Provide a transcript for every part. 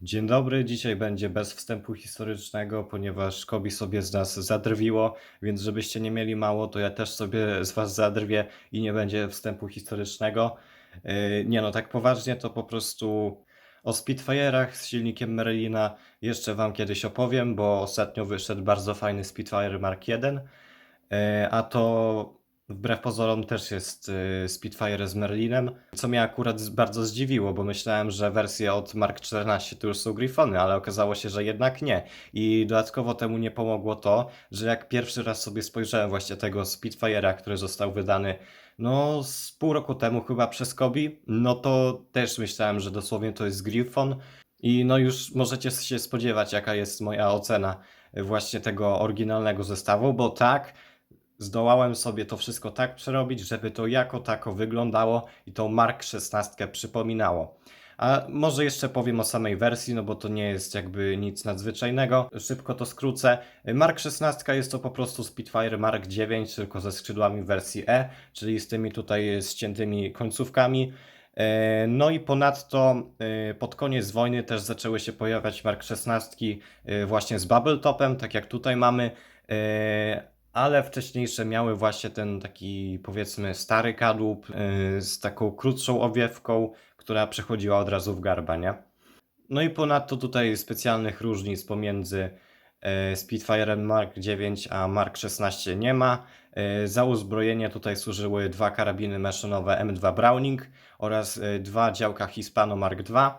Dzień dobry, dzisiaj będzie bez wstępu historycznego, ponieważ Kobi sobie z nas zadrwiło, więc żebyście nie mieli mało, to ja też sobie z was zadrwię i nie będzie wstępu historycznego. Nie no, tak poważnie to po prostu o Spitfire'ach z silnikiem Merlina jeszcze wam kiedyś opowiem, bo ostatnio wyszedł bardzo fajny Spitfire Mark 1. A to wbrew pozorom też jest Spitfire z Merlinem, co mnie akurat bardzo zdziwiło, bo myślałem, że wersje od Mark 14 to już są Griffony, ale okazało się, że jednak nie. I dodatkowo temu nie pomogło to, że jak pierwszy raz sobie spojrzałem właśnie tego Spitfire'a, który został wydany no z pół roku temu chyba przez Kobi, no to też myślałem, że dosłownie to jest Griffon. I no już możecie się spodziewać, jaka jest moja ocena właśnie tego oryginalnego zestawu, bo tak, zdołałem sobie to wszystko tak przerobić, żeby to jako tako wyglądało i tą Mark 16 przypominało. A może jeszcze powiem o samej wersji, no bo to nie jest jakby nic nadzwyczajnego. Szybko to skrócę. Mark 16 jest to po prostu Spitfire Mark 9, tylko ze skrzydłami w wersji E, czyli z tymi tutaj ściętymi końcówkami. No i ponadto pod koniec wojny też zaczęły się pojawiać Mark 16 właśnie z bubble topem, tak jak tutaj mamy, ale wcześniejsze miały właśnie ten taki powiedzmy stary kadłub z taką krótszą owiewką, która przechodziła od razu w garba, nie? No i ponadto tutaj specjalnych różnic pomiędzy Spitfire'em Mark 9 a Mark 16 nie ma. Za uzbrojenie tutaj służyły dwa karabiny maszynowe M2 Browning oraz dwa działka Hispano Mark II.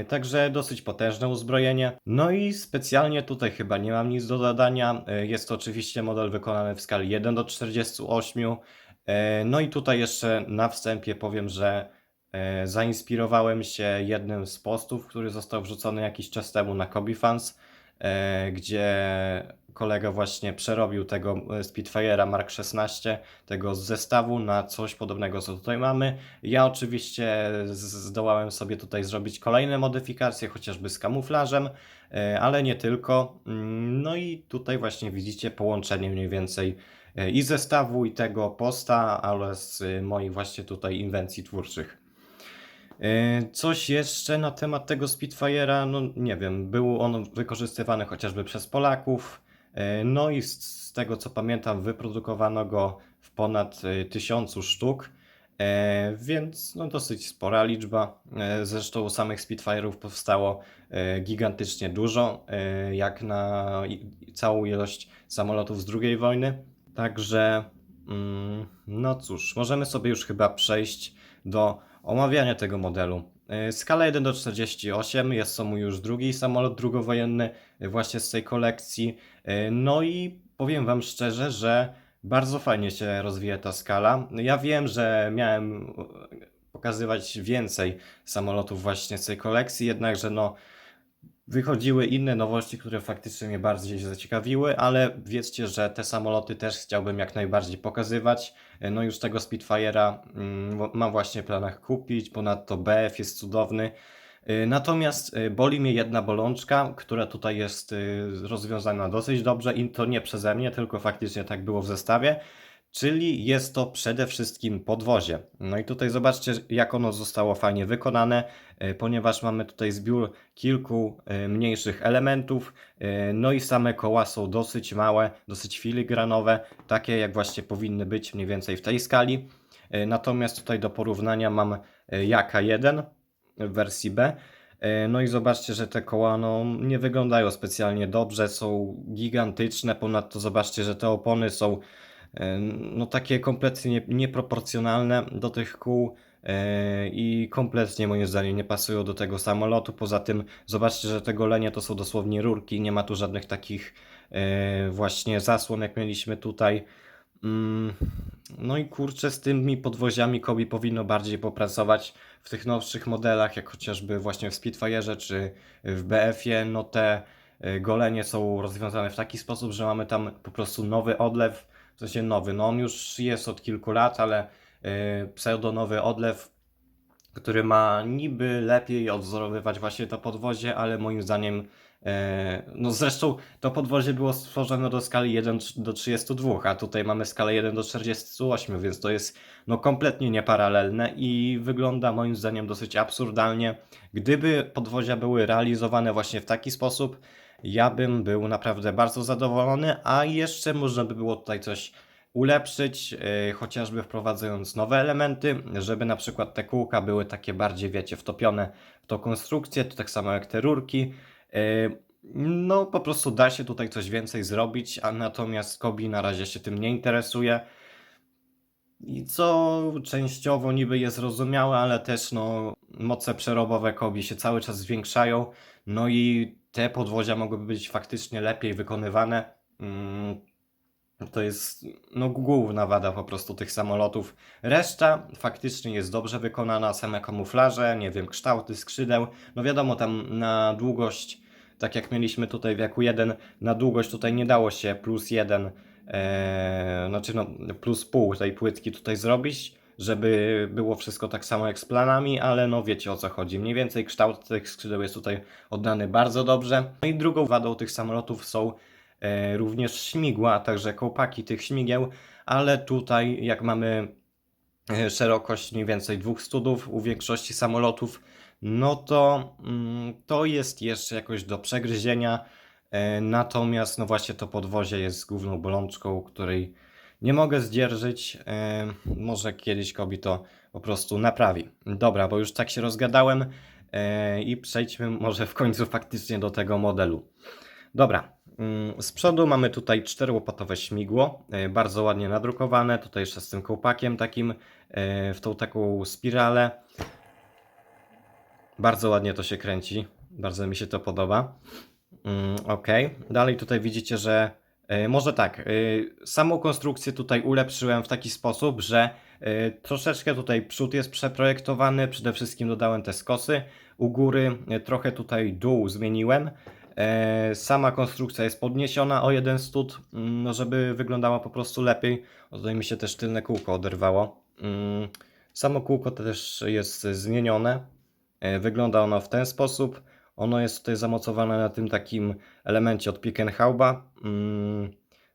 Także dosyć potężne uzbrojenie. No i specjalnie tutaj chyba nie mam nic do dodania. Jest to oczywiście model wykonany w skali 1:48. No i tutaj jeszcze na wstępie powiem, że zainspirowałem się jednym z postów, który został wrzucony jakiś czas temu na Kobifans, gdzie kolega właśnie przerobił tego Spitfire'a Mark 16, tego z zestawu na coś podobnego, co tutaj mamy. Ja oczywiście zdołałem sobie tutaj zrobić kolejne modyfikacje, chociażby z kamuflażem, ale nie tylko. No i tutaj właśnie widzicie połączenie mniej więcej i zestawu, i tego posta, ale z moich właśnie tutaj inwencji twórczych. Coś jeszcze na temat tego Spitfire'a, no nie wiem, był on wykorzystywany chociażby przez Polaków, no i z tego co pamiętam wyprodukowano go w ponad 1000 sztuk, więc no dosyć spora liczba. Zresztą samych Spitfire'ów powstało gigantycznie dużo, jak na całą ilość samolotów z II wojny. Także no cóż, możemy sobie już chyba przejść do omawiania tego modelu. Skala 1:48, jest to mój już drugi samolot drugowojenny właśnie z tej kolekcji. No i powiem wam szczerze, że bardzo fajnie się rozwija ta skala. Ja wiem, że miałem pokazywać więcej samolotów właśnie z tej kolekcji, jednakże no wychodziły inne nowości, które faktycznie mnie bardziej zaciekawiły, ale wiedzcie, że te samoloty też chciałbym jak najbardziej pokazywać. No już tego Spitfire'a mam właśnie w planach kupić, ponadto BF jest cudowny. Natomiast boli mnie jedna bolączka, która tutaj jest rozwiązana dosyć dobrze i to nie przeze mnie, tylko faktycznie tak było w zestawie. Czyli jest to przede wszystkim podwozie. No i tutaj zobaczcie, jak ono zostało fajnie wykonane, ponieważ mamy tutaj zbiór kilku mniejszych elementów, no i same koła są dosyć małe, dosyć filigranowe, takie jak właśnie powinny być mniej więcej w tej skali. Natomiast tutaj do porównania mam Jaka 1 w wersji B. No i zobaczcie, że te koła no, nie wyglądają specjalnie dobrze, są gigantyczne, ponadto zobaczcie, że te opony są no takie kompletnie nieproporcjonalne do tych kół i kompletnie moim zdaniem nie pasują do tego samolotu. Poza tym zobaczcie, że te golenie to są dosłownie rurki, nie ma tu żadnych takich właśnie zasłon jak mieliśmy tutaj. No i kurczę, z tymi podwoziami Kobi powinno bardziej popracować w tych nowszych modelach, jak chociażby właśnie w Spitfire'ze czy w BF-ie. No te golenie są rozwiązane w taki sposób, że mamy tam po prostu nowy odlew, w sensie nowy, no on już jest od kilku lat, ale pseudo nowy odlew, który ma niby lepiej odwzorowywać właśnie to podwozie, ale moim zdaniem, no zresztą to podwozie było stworzone do skali 1:32, a tutaj mamy skalę 1:48, więc to jest no kompletnie nieparalelne i wygląda moim zdaniem dosyć absurdalnie. Gdyby podwozia były realizowane właśnie w taki sposób, ja bym był naprawdę bardzo zadowolony, a jeszcze można by było tutaj coś ulepszyć, chociażby wprowadzając nowe elementy, żeby na przykład te kółka były takie bardziej, wiecie, wtopione w tą konstrukcję, to tak samo jak te rurki. No po prostu da się tutaj coś więcej zrobić, a natomiast Kobi na razie się tym nie interesuje. I co częściowo niby jest zrozumiałe, ale też no moce przerobowe Kobi się cały czas zwiększają, no i te podwozia mogłyby być faktycznie lepiej wykonywane. To jest no główna wada po prostu tych samolotów. Reszta faktycznie jest dobrze wykonana, same kamuflaże, nie wiem, kształty skrzydeł. No wiadomo, tam na długość, tak jak mieliśmy tutaj w Jaku 1, na długość tutaj nie dało się +1, znaczy no plus pół tej płytki tutaj zrobić, żeby było wszystko tak samo jak z planami, ale no wiecie o co chodzi. Mniej więcej kształt tych skrzydeł jest tutaj oddany bardzo dobrze. No i drugą wadą tych samolotów są również śmigła, a także kołpaki tych śmigieł, ale tutaj jak mamy szerokość mniej więcej 2 studów u większości samolotów, no to to jest jeszcze jakoś do przegryzienia, natomiast no właśnie to podwozie jest główną bolączką, której nie mogę zdzierżyć. Może kiedyś Kobi to po prostu naprawi. Dobra, bo już tak się rozgadałem i przejdźmy może w końcu faktycznie do tego modelu. Dobra, z przodu mamy tutaj 4-łopatowe śmigło, bardzo ładnie nadrukowane, tutaj jeszcze z tym kołpakiem takim, w tą taką spiralę. Bardzo ładnie to się kręci, bardzo mi się to podoba. Ok, dalej tutaj widzicie, że może tak, samą konstrukcję tutaj ulepszyłem w taki sposób, że troszeczkę tutaj przód jest przeprojektowany, przede wszystkim dodałem te skosy, u góry trochę tutaj dół zmieniłem. Sama konstrukcja jest podniesiona o 1 stód, no żeby wyglądała po prostu lepiej. Tutaj mi się też tylne kółko oderwało. Samo kółko też jest zmienione. Wygląda ono w ten sposób. Ono jest tutaj zamocowane na tym takim elemencie od Pickenhauba,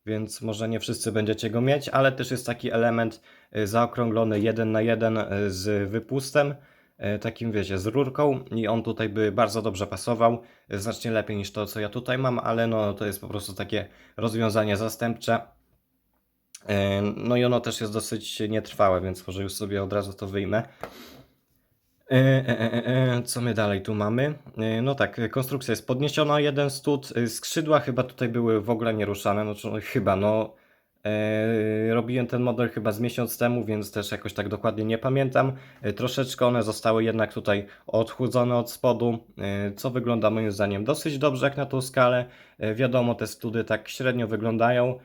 więc może nie wszyscy będziecie go mieć, ale też jest taki element zaokrąglony 1:1 z wypustem, takim wiecie, z rurką i on tutaj by bardzo dobrze pasował, znacznie lepiej niż to co ja tutaj mam, ale no to jest po prostu takie rozwiązanie zastępcze. No i ono też jest dosyć nietrwałe, więc może już sobie od razu to wyjmę. Co my dalej tu mamy? No tak, konstrukcja jest podniesiona o 1 stód, skrzydła chyba tutaj były w ogóle nieruszane, no chyba, no robiłem ten model chyba z miesiąc temu, więc też jakoś tak dokładnie nie pamiętam. Troszeczkę one zostały jednak tutaj odchłodzone od spodu, co wygląda moim zdaniem dosyć dobrze jak na tą skalę. Wiadomo, te study tak średnio wyglądają,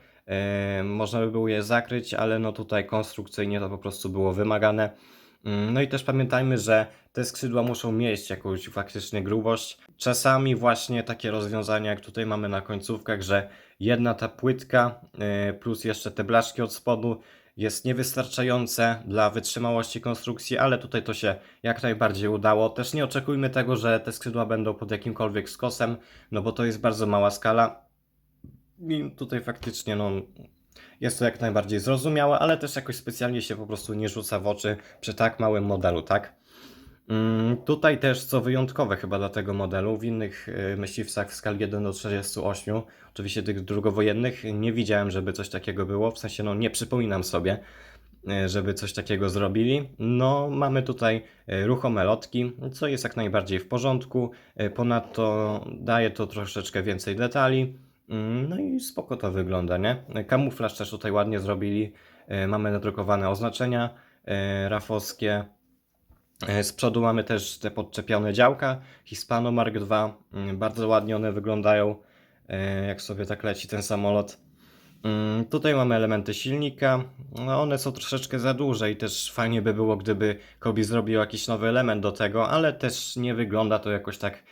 można by było je zakryć, ale no tutaj konstrukcyjnie to po prostu było wymagane. No i też pamiętajmy, że te skrzydła muszą mieć jakąś faktycznie grubość. Czasami właśnie takie rozwiązania, jak tutaj mamy na końcówkach, że jedna ta płytka plus jeszcze te blaszki od spodu jest niewystarczające dla wytrzymałości konstrukcji, ale tutaj to się jak najbardziej udało. Też nie oczekujmy tego, że te skrzydła będą pod jakimkolwiek skosem, no bo to jest bardzo mała skala. I tutaj faktycznie no, jest to jak najbardziej zrozumiałe, ale też jakoś specjalnie się po prostu nie rzuca w oczy przy tak małym modelu, tak? Tutaj też co wyjątkowe chyba dla tego modelu, w innych myśliwcach w skali 1:48, oczywiście tych drugowojennych, nie widziałem, żeby coś takiego było, w sensie no nie przypominam sobie, żeby coś takiego zrobili. No mamy tutaj ruchome lotki, co jest jak najbardziej w porządku, ponadto daje to troszeczkę więcej detali. No i spoko to wygląda, nie? Kamuflaż też tutaj ładnie zrobili. Mamy nadrukowane oznaczenia rafowskie. Z przodu mamy też te podczepione działka Hispano Mark II. Bardzo ładnie one wyglądają, jak sobie tak leci ten samolot. Tutaj mamy elementy silnika. No one są troszeczkę za duże i też fajnie by było, gdyby Kobi zrobił jakiś nowy element do tego, ale też nie wygląda to jakoś tak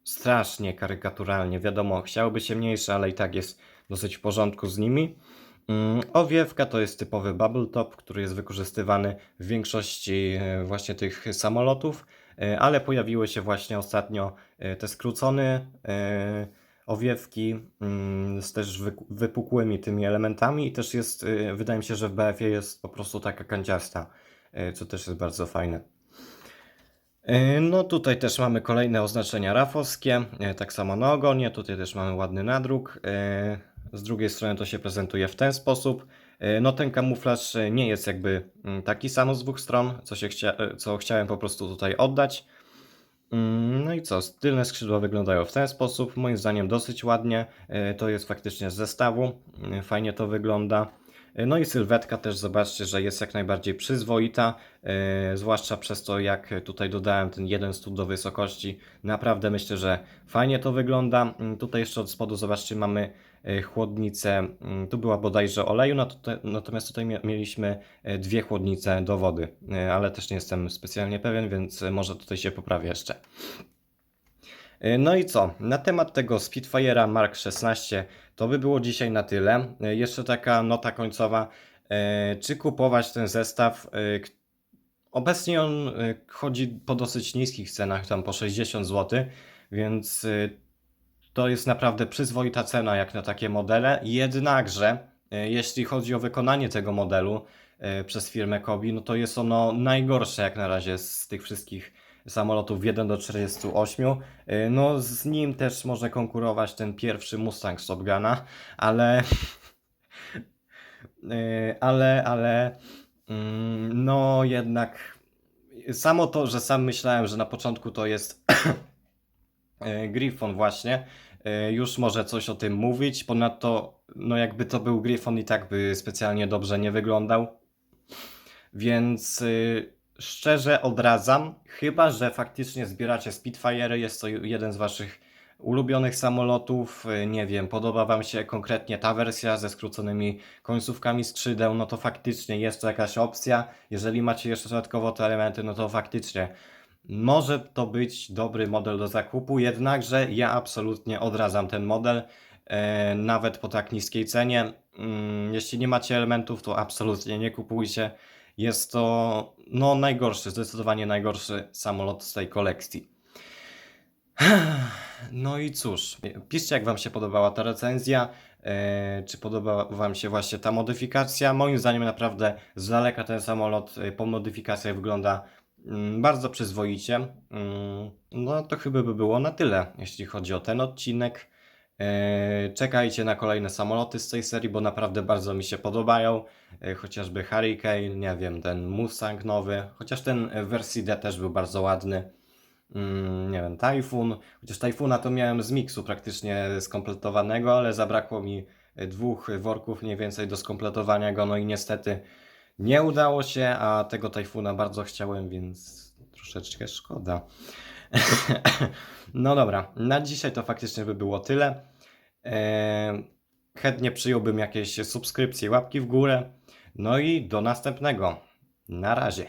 strasznie karykaturalnie. Wiadomo, chciałoby się mniejsze, ale i tak jest dosyć w porządku z nimi. Owiewka to jest typowy bubble top, który jest wykorzystywany w większości właśnie tych samolotów, ale pojawiły się właśnie ostatnio te skrócone owiewki z też wypukłymi tymi elementami i też jest, wydaje mi się, że w BF-ie jest po prostu taka kanciasta, co też jest bardzo fajne. No tutaj też mamy kolejne oznaczenia rafowskie, tak samo na ogonie, tutaj też mamy ładny nadruk. Z drugiej strony to się prezentuje w ten sposób. No ten kamuflaż nie jest jakby taki sam z dwóch stron, co chciałem po prostu tutaj oddać. No i co, tylne skrzydła wyglądają w ten sposób, moim zdaniem dosyć ładnie, to jest faktycznie z zestawu, fajnie to wygląda. No i sylwetka też zobaczcie, że jest jak najbardziej przyzwoita, zwłaszcza przez to jak tutaj dodałem ten jeden stóp do wysokości, naprawdę myślę, że fajnie to wygląda. Tutaj jeszcze od spodu zobaczcie mamy chłodnicę, tu była bodajże oleju, natomiast tutaj mieliśmy dwie chłodnice do wody, ale też nie jestem specjalnie pewien, więc może tutaj się poprawię jeszcze. No i co? Na temat tego Spitfire'a Mark 16 to by było dzisiaj na tyle. Jeszcze taka nota końcowa. Czy kupować ten zestaw? Obecnie on chodzi po dosyć niskich cenach, tam po 60 zł, więc to jest naprawdę przyzwoita cena jak na takie modele. Jednakże, jeśli chodzi o wykonanie tego modelu przez firmę Kobi, no to jest ono najgorsze jak na razie z tych wszystkich samolotów 1:48. No z nim też może konkurować ten pierwszy Mustang z Top Guna, ale no jednak samo to, że sam myślałem, że na początku to jest Griffon właśnie, już może coś o tym mówić. Ponadto, no jakby to był Griffon i tak by specjalnie dobrze nie wyglądał. Więc szczerze odradzam, chyba że faktycznie zbieracie Spitfire'y, jest to jeden z waszych ulubionych samolotów, nie wiem, podoba wam się konkretnie ta wersja ze skróconymi końcówkami skrzydeł, no to faktycznie jest to jakaś opcja. Jeżeli macie jeszcze dodatkowo te elementy, no to faktycznie może to być dobry model do zakupu, jednakże ja absolutnie odradzam ten model, nawet po tak niskiej cenie. Jeśli nie macie elementów, to absolutnie nie kupujcie. Jest to no, najgorszy, zdecydowanie najgorszy samolot z tej kolekcji. No i cóż, piszcie jak wam się podobała ta recenzja, czy podobała wam się właśnie ta modyfikacja. Moim zdaniem naprawdę z daleka ten samolot po modyfikacjach wygląda bardzo przyzwoicie. No to chyba by było na tyle, jeśli chodzi o ten odcinek. Czekajcie na kolejne samoloty z tej serii, bo naprawdę bardzo mi się podobają. Chociażby Hurricane, nie wiem, ten Mustang nowy, chociaż ten w wersji D też był bardzo ładny. Nie wiem, Typhoon, chociaż Typhoona to miałem z miksu praktycznie skompletowanego, ale zabrakło mi dwóch worków mniej więcej do skompletowania go, no i niestety nie udało się, a tego Typhoona bardzo chciałem, więc troszeczkę szkoda. No dobra, na dzisiaj to faktycznie by było tyle. Chętnie przyjąłbym jakieś subskrypcje, łapki w górę. No i do następnego. Na razie.